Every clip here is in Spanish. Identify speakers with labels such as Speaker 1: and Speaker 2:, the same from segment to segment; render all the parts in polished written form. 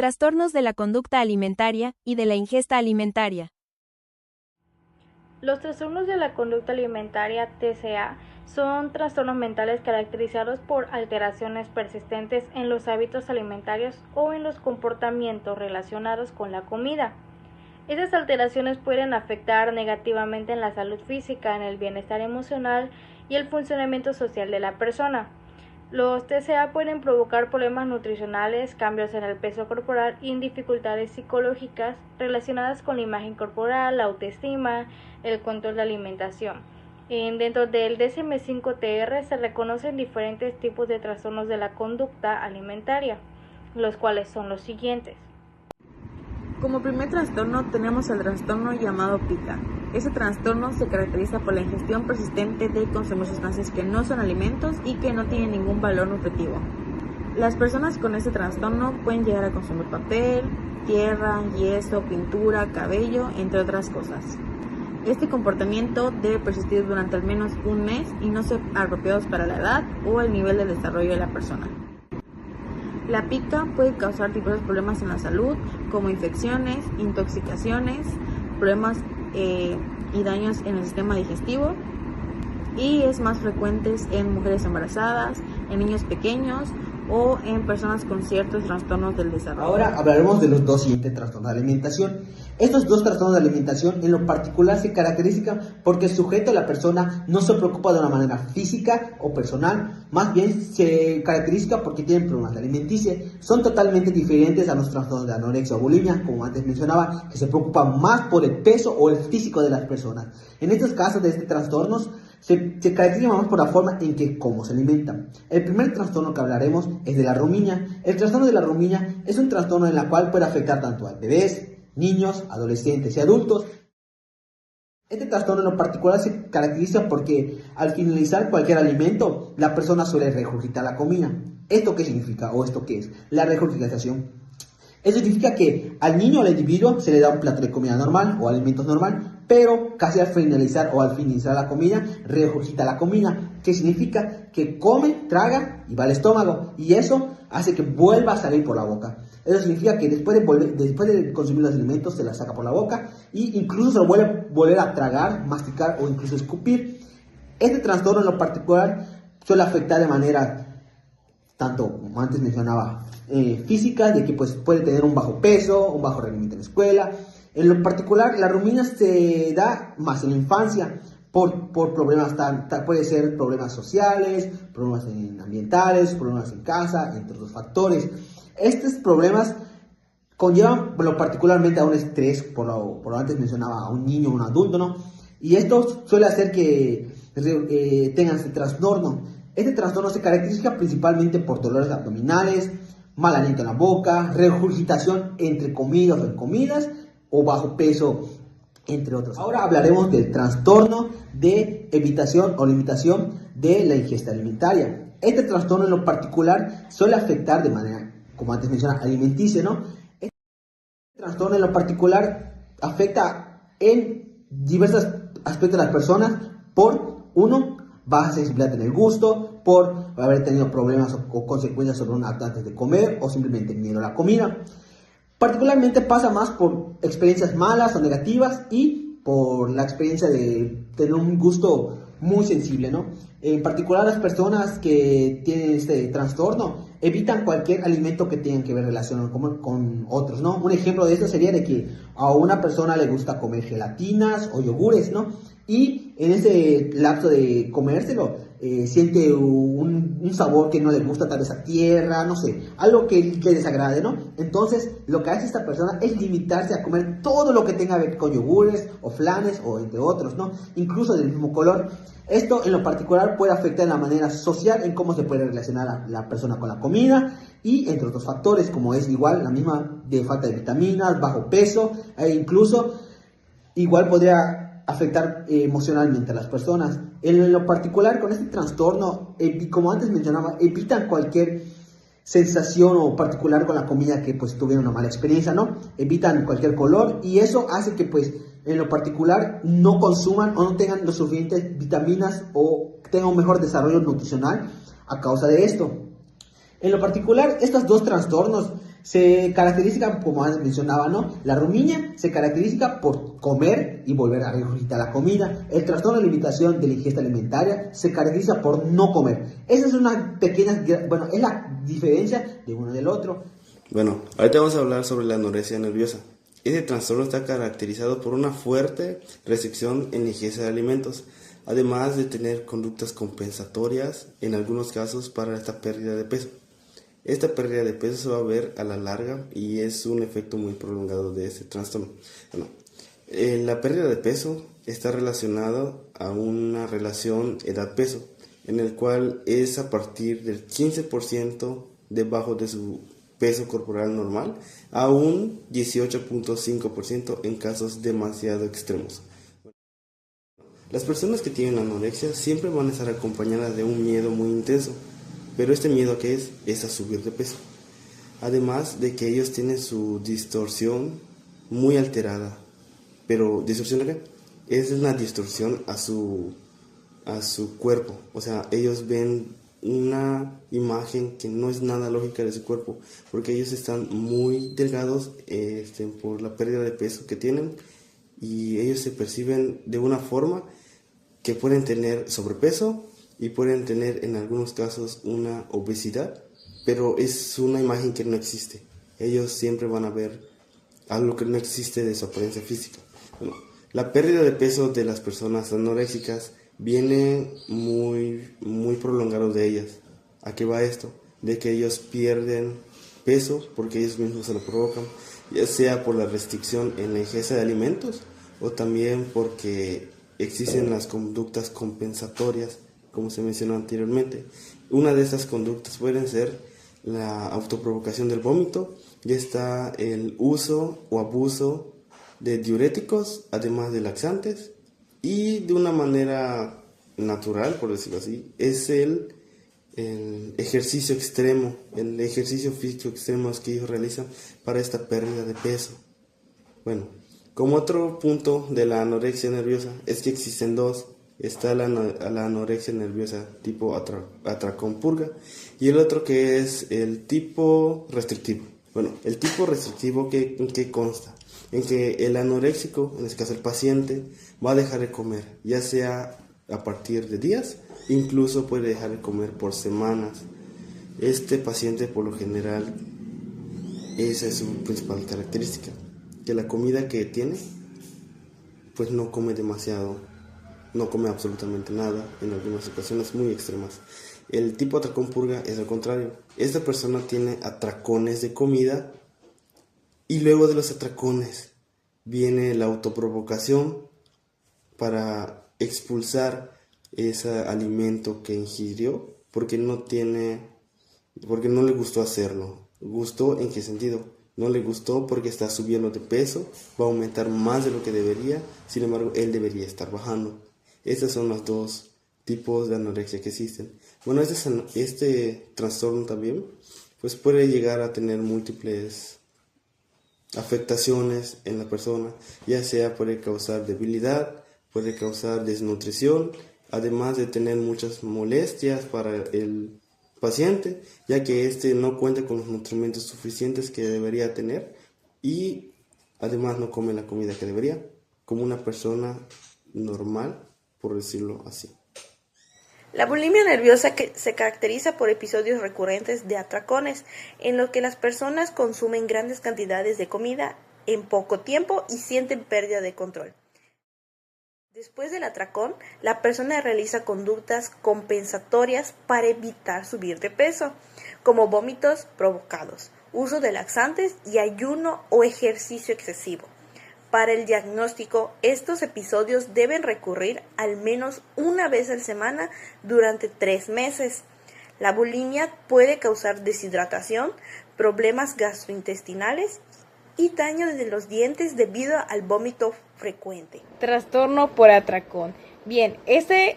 Speaker 1: Trastornos de la conducta alimentaria y de la ingesta alimentaria.
Speaker 2: Los trastornos de la conducta alimentaria (TCA) son trastornos mentales caracterizados por alteraciones persistentes en los hábitos alimentarios o en los comportamientos relacionados con la comida. Estas alteraciones pueden afectar negativamente en la salud física, en el bienestar emocional y el funcionamiento social de la persona. Los TCA pueden provocar problemas nutricionales, cambios en el peso corporal y dificultades psicológicas relacionadas con la imagen corporal, la autoestima, el control de alimentación. Dentro del DSM-5-TR se reconocen diferentes tipos de trastornos de la conducta alimentaria, los cuales son los siguientes.
Speaker 3: Como primer trastorno tenemos el trastorno llamado PICA. Este trastorno se caracteriza por la ingestión persistente de consumir sustancias que no son alimentos y que no tienen ningún valor nutritivo. Las personas con este trastorno pueden llegar a consumir papel, tierra, yeso, pintura, cabello, entre otras cosas. Este comportamiento debe persistir durante al menos un mes y no ser apropiados para la edad o el nivel de desarrollo de la persona. La pica puede causar diversos problemas en la salud, como infecciones, intoxicaciones, problemas y daños en el sistema digestivo, y es más frecuente en mujeres embarazadas, en niños pequeños o en personas con ciertos trastornos del desarrollo.
Speaker 4: Ahora hablaremos de los dos siguientes trastornos de alimentación. Estos dos trastornos de alimentación en lo particular se caracterizan porque el sujeto, la persona, no se preocupa de una manera física o personal, más bien se caracteriza porque tienen problemas de alimenticia. Son totalmente diferentes a los trastornos de anorexia o bulimia, como antes mencionaba, que se preocupan más por el peso o el físico de las personas. En estos casos de estos trastornos, se caracteriza más por la forma en que cómo se alimentan. El primer trastorno que hablaremos es de la rumiña. El trastorno de la rumiña es un trastorno en el cual puede afectar tanto a bebés, niños, adolescentes y adultos. Este trastorno en lo particular se caracteriza porque al finalizar cualquier alimento, la persona suele regurgitar la comida. ¿Esto qué significa o esto qué es? La regurgitación. Eso significa que al niño o al individuo se le da un plato de comida normal o alimentos normal, pero casi al finalizar la comida, regurgita la comida, que significa que come, traga y va al estómago, y eso hace que vuelva a salir por la boca. Eso significa que después de consumir los alimentos se la saca por la boca e incluso se lo vuelve a volver a tragar, masticar o incluso escupir. Este trastorno en lo particular suele afectar de manera tanto, como antes mencionaba, física, de que pues puede tener un bajo peso, un bajo rendimiento en la escuela. En lo particular, la rumiña se da más en la infancia por problemas, puede ser problemas sociales, problemas ambientales, problemas en casa, entre otros factores. Estos problemas conllevan particularmente a un estrés, por lo antes mencionaba, a un niño o un adulto, ¿no? Y esto suele hacer que tengan este trastorno. Este trastorno se caracteriza principalmente por dolores abdominales, mal aliento en la boca, regurgitación entre comidas o en comidas, o bajo peso, entre otros. Ahora hablaremos del trastorno de evitación o limitación de la ingesta alimentaria. Este trastorno en lo particular suele afectar de manera, como antes mencionaba, alimenticia, ¿no? Este trastorno en lo particular afecta en diversos aspectos de las personas por, uno, baja sensibilidad en el gusto, por haber tenido problemas o consecuencias sobre un acto antes de comer, o simplemente miedo a la comida. Particularmente pasa más por experiencias malas o negativas y por la experiencia de tener un gusto muy sensible, ¿no? En particular, las personas que tienen este trastorno evitan cualquier alimento que tenga que ver relacionado con otros, ¿no? Un ejemplo de esto sería de que a una persona le gusta comer gelatinas o yogures, ¿no? Y en ese lapso de comérselo, siente un sabor que no le gusta, tal vez a tierra, no sé, algo que le desagrade, ¿no? Entonces, lo que hace esta persona es limitarse a comer todo lo que tenga que ver con yogures o flanes o entre otros, ¿no? Incluso del mismo color. Esto en lo particular puede afectar en la manera social, en cómo se puede relacionar la persona con la comida y entre otros factores, como es igual la misma de falta de vitaminas, bajo peso e incluso igual podría afectar emocionalmente a las personas. En lo particular, con este trastorno, como antes mencionaba, evitan cualquier sensación o particular con la comida que pues tuvieron una mala experiencia, ¿no? Evitan cualquier color y eso hace que pues en lo particular no consuman o no tengan los suficientes vitaminas o tengan un mejor desarrollo nutricional a causa de esto. En lo particular, estos dos trastornos se caracteriza, como antes mencionaba, ¿no? La rumiña se caracteriza por comer y volver a regurgitar la comida. El trastorno de limitación de la ingesta alimentaria se caracteriza por no comer. Esa es una pequeña, bueno, es la diferencia de uno del otro.
Speaker 5: Bueno, ahorita vamos a hablar sobre la anorexia nerviosa. Este trastorno está caracterizado por una fuerte restricción en la ingesta de alimentos, además de tener conductas compensatorias en algunos casos para esta pérdida de peso. Esta pérdida de peso se va a ver a la larga y es un efecto muy prolongado de este trastorno. Bueno, la pérdida de peso está relacionada a una relación edad-peso, en el cual es a partir del 15% debajo de su peso corporal normal a un 18.5% en casos demasiado extremos. Las personas que tienen anorexia siempre van a estar acompañadas de un miedo muy intenso, pero este miedo que es a subir de peso. Además de que ellos tienen su distorsión muy alterada. Pero ¿distorsión de qué? Es una distorsión a su cuerpo. O sea, ellos ven una imagen que no es nada lógica de su cuerpo, porque ellos están muy delgados por la pérdida de peso que tienen, y ellos se perciben de una forma que pueden tener sobrepeso y pueden tener en algunos casos una obesidad, pero es una imagen que no existe. Ellos siempre van a ver algo que no existe de su apariencia física. Bueno, la pérdida de peso de las personas anoréxicas viene muy prolongado de ellas. ¿A qué va esto? De que ellos pierden peso porque ellos mismos se lo provocan, ya sea por la restricción en la ingesta de alimentos o también porque existen las conductas compensatorias, como se mencionó anteriormente. Una de estas conductas pueden ser la autoprovocación del vómito, y está el uso o abuso de diuréticos, además de laxantes, y de una manera natural, por decirlo así, es el ejercicio extremo, el ejercicio físico extremo que ellos realizan para esta pérdida de peso. Bueno, como otro punto de la anorexia nerviosa es que existen dos. Está la anorexia nerviosa tipo atracón-purga, y el otro que es el tipo restrictivo. Bueno, el tipo restrictivo ¿en qué consta? En que el anoréxico, en este caso el paciente, va a dejar de comer, ya sea a partir de días, incluso puede dejar de comer por semanas. Este paciente, por lo general, esa es su principal característica, que la comida que tiene, pues no come demasiado, no come absolutamente nada, en algunas ocasiones muy extremas. El tipo atracón purga es al contrario. Esta persona tiene atracones de comida, y luego de los atracones viene la autoprovocación para expulsar ese alimento que ingirió porque no le gustó hacerlo. ¿Gustó en qué sentido? No le gustó porque está subiendo de peso, va a aumentar más de lo que debería, sin embargo él debería estar bajando. Estos son los dos tipos de anorexia que existen. Bueno, este trastorno también pues puede llegar a tener múltiples afectaciones en la persona, ya sea puede causar debilidad, puede causar desnutrición, además de tener muchas molestias para el paciente, ya que no cuenta con los nutrimentos suficientes que debería tener, y además no come la comida que debería, como una persona normal, por decirlo así.
Speaker 6: La bulimia nerviosa se caracteriza por episodios recurrentes de atracones, en los que las personas consumen grandes cantidades de comida en poco tiempo y sienten pérdida de control. Después del atracón, la persona realiza conductas compensatorias para evitar subir de peso, como vómitos provocados, uso de laxantes y ayuno o ejercicio excesivo. Para el diagnóstico, estos episodios deben recurrir al menos una vez a la semana durante 3 meses. La bulimia puede causar deshidratación, problemas gastrointestinales y daño de los dientes debido al vómito frecuente.
Speaker 7: Trastorno por atracón. Bien, este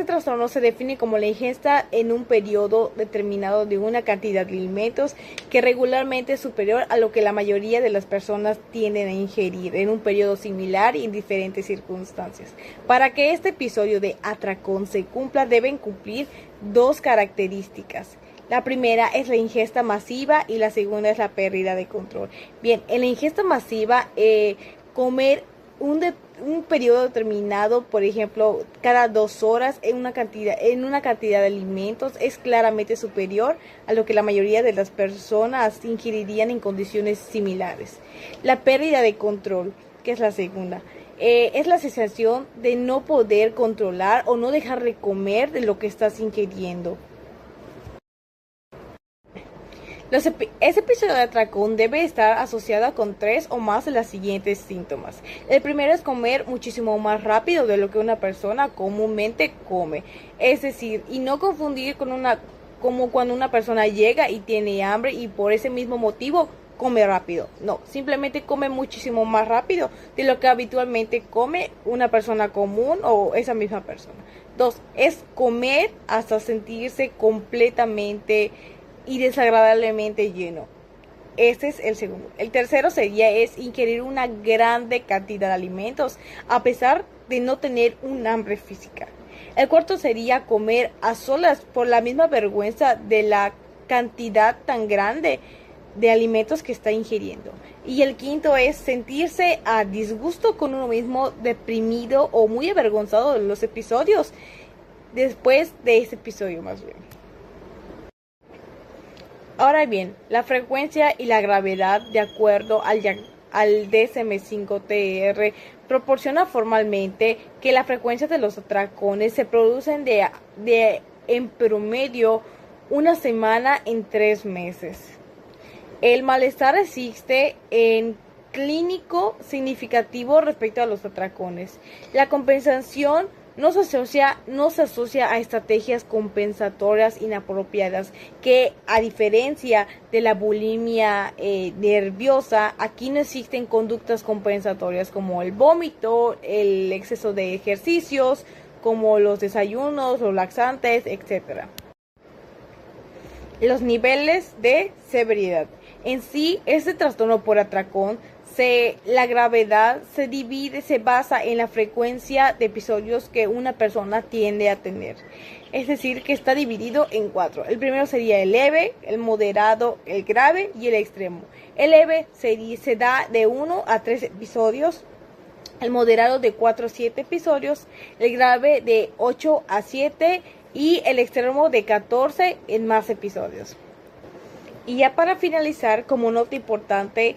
Speaker 7: trastorno se define como la ingesta en un periodo determinado de una cantidad de alimentos que regularmente es superior a lo que la mayoría de las personas tienden a ingerir en un periodo similar y en diferentes circunstancias. Para que este episodio de atracón se cumpla, deben cumplir 2 características. La primera es la ingesta masiva y la segunda es la pérdida de control. Bien, en la ingesta masiva, comer un periodo determinado, por ejemplo, cada 2 horas en una cantidad de alimentos es claramente superior a lo que la mayoría de las personas ingerirían en condiciones similares. La pérdida de control, que es la segunda, es la sensación de no poder controlar o no dejar de comer de lo que estás ingiriendo. Ese episodio de atracón debe estar asociado con 3 o más de los siguientes síntomas. El primero es comer muchísimo más rápido de lo que una persona comúnmente come. Es decir, y no confundir como cuando una persona llega y tiene hambre y por ese mismo motivo come rápido. No, simplemente come muchísimo más rápido de lo que habitualmente come una persona común o esa misma persona. 2, es comer hasta sentirse completamente y desagradablemente lleno. Este es el segundo. El tercero es ingerir una grande cantidad de alimentos a pesar de no tener un hambre física. El cuarto sería comer a solas por la misma vergüenza de la cantidad tan grande de alimentos que está ingiriendo. Y el quinto es sentirse a disgusto con uno mismo, deprimido o muy avergonzado de los episodios después de ese episodio más bien. Ahora bien, la frecuencia y la gravedad de acuerdo al DSM-5-TR proporciona formalmente que la frecuencia de los atracones se producen de en promedio una semana en 3 meses. El malestar existe en clínico significativo respecto a los atracones. La compensación no se asocia a estrategias compensatorias inapropiadas que, a diferencia de la bulimia nerviosa, aquí no existen conductas compensatorias como el vómito, el exceso de ejercicios, como los desayunos, los laxantes, etc. Los niveles de severidad. En sí, este trastorno por atracón, la gravedad se basa en la frecuencia de episodios que una persona tiende a tener. Es decir, que está dividido en 4. El primero sería el leve, el moderado, el grave y el extremo. El leve se da de 1 a 3 episodios, el moderado de 4 a 7 episodios, el grave de 8 a 7 y el extremo de 14 en más episodios. Y ya para finalizar, como nota importante,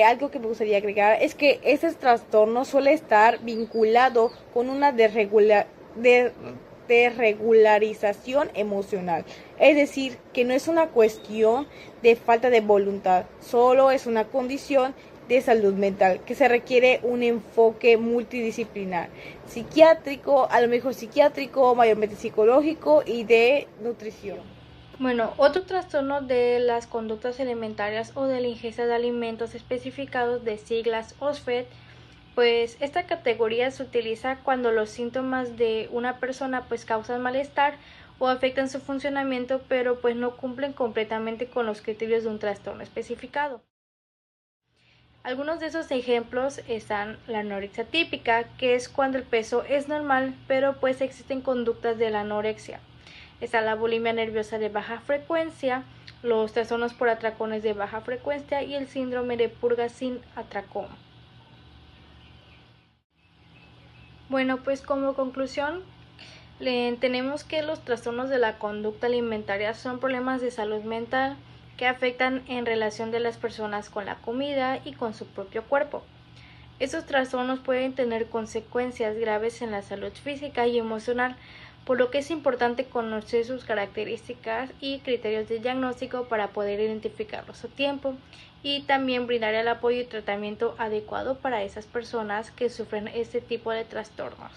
Speaker 7: algo que me gustaría agregar es que este trastorno suele estar vinculado con una desregularización emocional. Es decir, que no es una cuestión de falta de voluntad, solo es una condición de salud mental que se requiere un enfoque multidisciplinar, psiquiátrico, a lo mejor psiquiátrico, mayormente psicológico y de nutrición.
Speaker 2: Bueno, otro trastorno de las conductas alimentarias o de la ingesta de alimentos especificados de siglas OSFED, pues esta categoría se utiliza cuando los síntomas de una persona pues causan malestar o afectan su funcionamiento, pero pues no cumplen completamente con los criterios de un trastorno especificado. Algunos de esos ejemplos están la anorexia típica, que es cuando el peso es normal, pero pues existen conductas de la anorexia. Está la bulimia nerviosa de baja frecuencia, los trastornos por atracones de baja frecuencia y el síndrome de purga sin atracón. Bueno, pues como conclusión, tenemos que los trastornos de la conducta alimentaria son problemas de salud mental que afectan en relación de las personas con la comida y con su propio cuerpo. Estos trastornos pueden tener consecuencias graves en la salud física y emocional, por lo que es importante conocer sus características y criterios de diagnóstico para poder identificarlos a tiempo y también brindar el apoyo y tratamiento adecuado para esas personas que sufren este tipo de trastornos.